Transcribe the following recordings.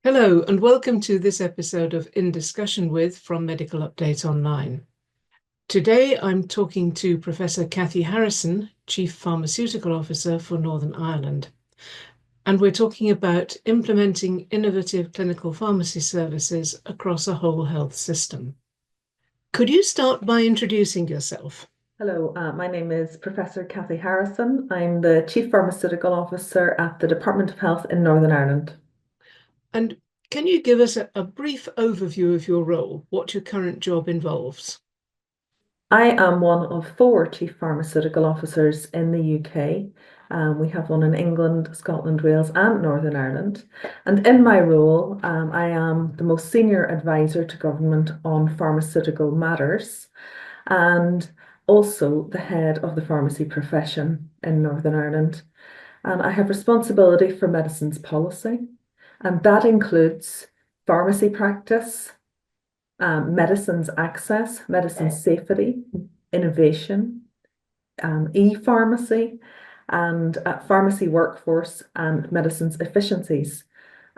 Hello, and welcome to this episode of In Discussion With from Medical Update Online. Today I'm talking to Professor Cathy Harrison, Chief Pharmaceutical Officer for Northern Ireland, and we're talking about implementing innovative clinical pharmacy services across a whole health system. Could you start by introducing yourself? Hello, my name is Professor Cathy Harrison. I'm the Chief Pharmaceutical Officer at the Department of Health in Northern Ireland. And can you give us a brief overview of your role, what your current job involves? I am one of 4 Chief Pharmaceutical Officers in the UK. We have one in England, Scotland, Wales, and Northern Ireland. And in my role, I am the most senior advisor to government on pharmaceutical matters and also the head of the pharmacy profession in Northern Ireland. And I have responsibility for medicines policy, and that includes pharmacy practice, medicines access, medicine safety, innovation, e-pharmacy, and pharmacy workforce and medicines efficiencies.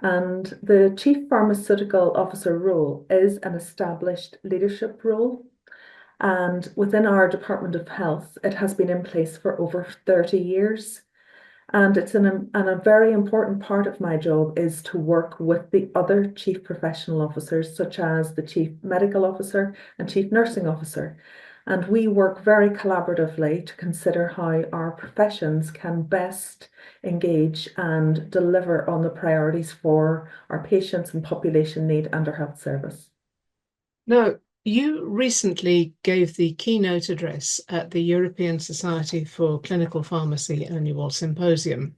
And the Chief Pharmaceutical Officer role is an established leadership role. And within our Department of Health, it has been in place for over 30 years. And a very important part of my job is to work with the other chief professional officers, such as the chief medical officer and chief nursing officer. And we work very collaboratively to consider how our professions can best engage and deliver on the priorities for our patients and population need and our health service. Now, you recently gave the keynote address at the European Society for Clinical Pharmacy annual symposium,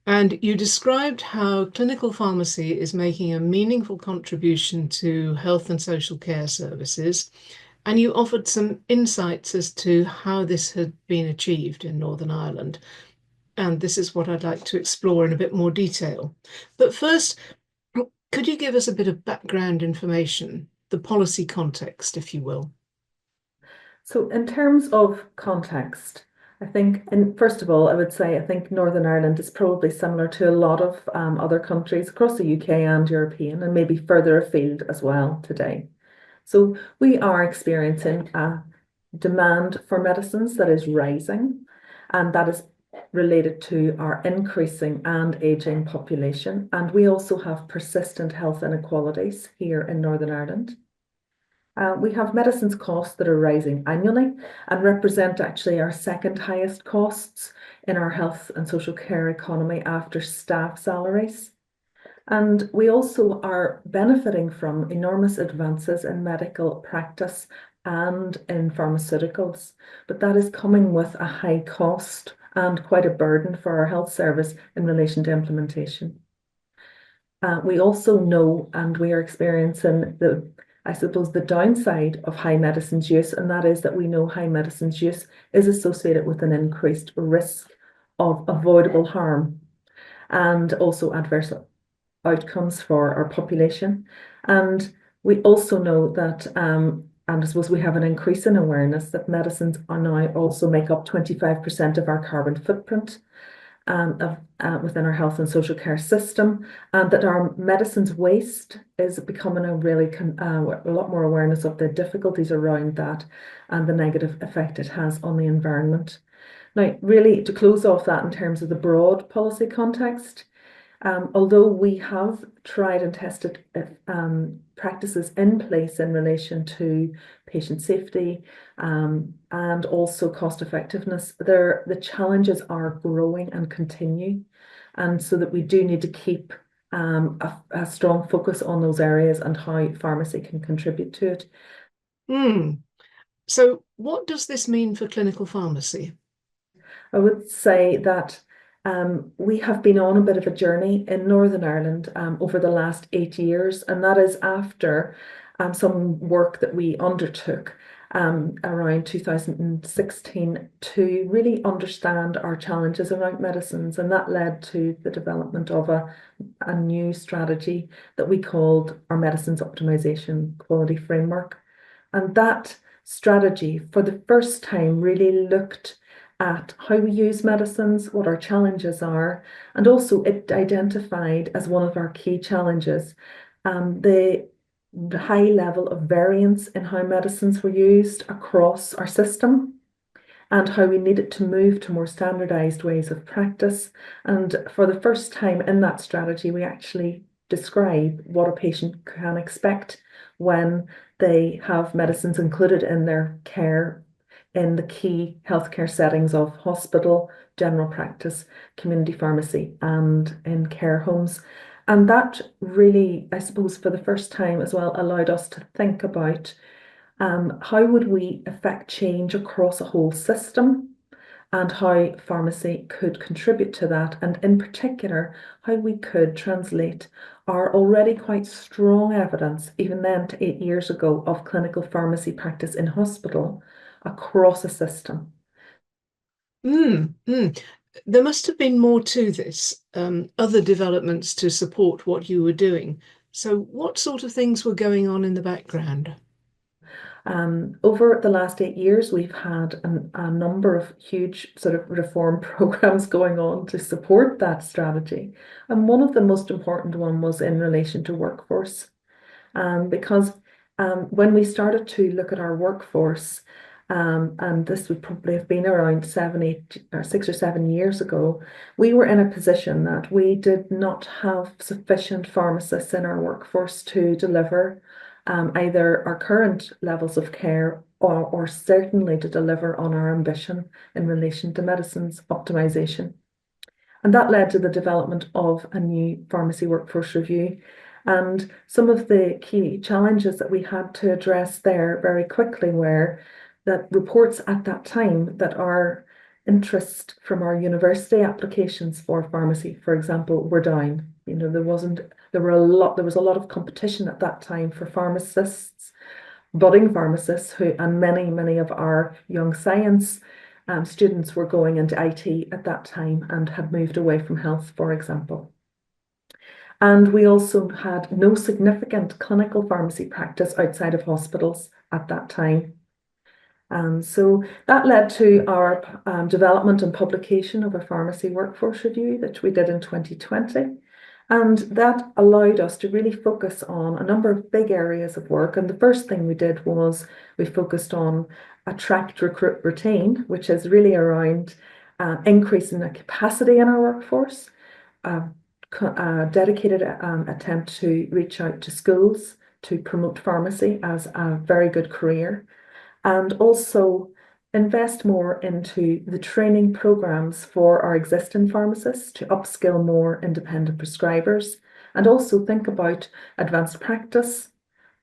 and you described how clinical pharmacy is making a meaningful contribution to health and social care services, and you offered some insights as to how this had been achieved in Northern Ireland. And this is what I'd like to explore in a bit more detail. But first, could you give us a bit of background information, the policy context, if you will? So in terms of context, I think, first of all, I would say I think Northern Ireland is probably similar to a lot of other countries across the UK and European, and maybe further afield as well today. So we are experiencing a demand for medicines that is rising, and that is related to our increasing and aging population. And we also have persistent health inequalities here in Northern Ireland. We have medicines costs that are rising annually and represent actually our second highest costs in our health and social care economy after staff salaries. And we also are benefiting from enormous advances in medical practice and in pharmaceuticals, but that is coming with a high cost and quite a burden for our health service in relation to implementation. We also know, and we are experiencing I suppose, the downside of high medicines use, and that is that we know high medicines use is associated with an increased risk of avoidable harm and also adverse outcomes for our population. And we also know that, and I suppose we have an increase in awareness that medicines are now also make up 25% of our carbon footprint within our health and social care system, and that our medicines waste is becoming a lot more awareness of the difficulties around that and the negative effect it has on the environment. Now, really, to close off that in terms of the broad policy context, although we have tried and tested practices in place in relation to patient safety and also cost effectiveness, the challenges are growing and continue. And so that we do need to keep a strong focus on those areas and how pharmacy can contribute to it. So what does this mean for clinical pharmacy? I would say that we have been on a bit of a journey in Northern Ireland over the last 8 years, and that is after some work that we undertook around 2016 to really understand our challenges around medicines, and that led to the development of a new strategy that we called our Medicines Optimisation Quality Framework. And that strategy, for the first time, really looked at how we use medicines, what our challenges are, and also it identified as one of our key challenges the high level of variance in how medicines were used across our system and how we needed to move to more standardized ways of practice. And for the first time in that strategy, we actually describe what a patient can expect when they have medicines included in their care in the key healthcare settings of hospital, general practice, community pharmacy, and in care homes. And that really, I suppose, for the first time as well, allowed us to think about how would we affect change across a whole system and how pharmacy could contribute to that, and in particular, how we could translate our already quite strong evidence, even then to 8 years ago, of clinical pharmacy practice in hospital across a system. Mm, mm. There must have been more to this, other developments to support what you were doing. So, what sort of things were going on in the background? Over the last 8 years, we've had a number of huge sort of reform programs going on to support that strategy. And one of the most important one was in relation to workforce. Because when we started to look at our workforce, and this would probably have been around 6 or 7 years ago, we were in a position that we did not have sufficient pharmacists in our workforce to deliver either our current levels of care or certainly to deliver on our ambition in relation to medicines optimization. And that led to the development of a new pharmacy workforce review. And some of the key challenges that we had to address there very quickly were that reports at that time that our interest from our university applications for pharmacy, for example, were down. There was a lot of competition at that time for pharmacists, budding pharmacists and many of our young science students were going into IT at that time and had moved away from health, for example. And we also had no significant clinical pharmacy practice outside of hospitals at that time. So that led to our development and publication of a pharmacy workforce review that we did in 2020. And that allowed us to really focus on a number of big areas of work. And the first thing we did was we focused on attract, recruit, retain, which is really around increasing the capacity in our workforce, a dedicated attempt to reach out to schools to promote pharmacy as a very good career, and also invest more into the training programs for our existing pharmacists to upskill more independent prescribers, and also think about advanced practice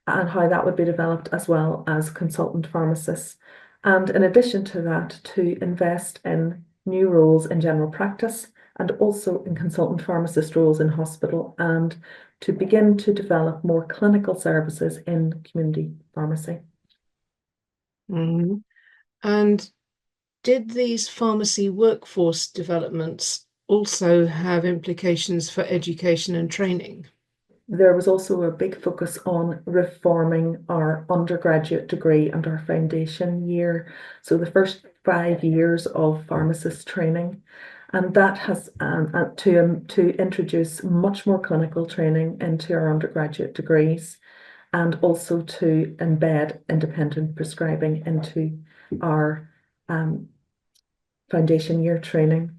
and how that would be developed, as well as consultant pharmacists. And in addition to that, to invest in new roles in general practice and also in consultant pharmacist roles in hospital, and to begin to develop more clinical services in community pharmacy. Mm. And did these pharmacy workforce developments also have implications for education and training? There was also a big focus on reforming our undergraduate degree and our foundation year. So the first 5 years of pharmacist training. And that has to introduce much more clinical training into our undergraduate degrees, and also to embed independent prescribing into our foundation year training.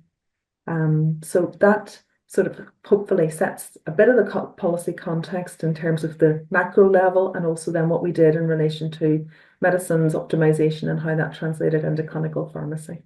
So that sort of hopefully sets a bit of the policy context in terms of the macro level, and also then what we did in relation to medicines optimization and how that translated into clinical pharmacy.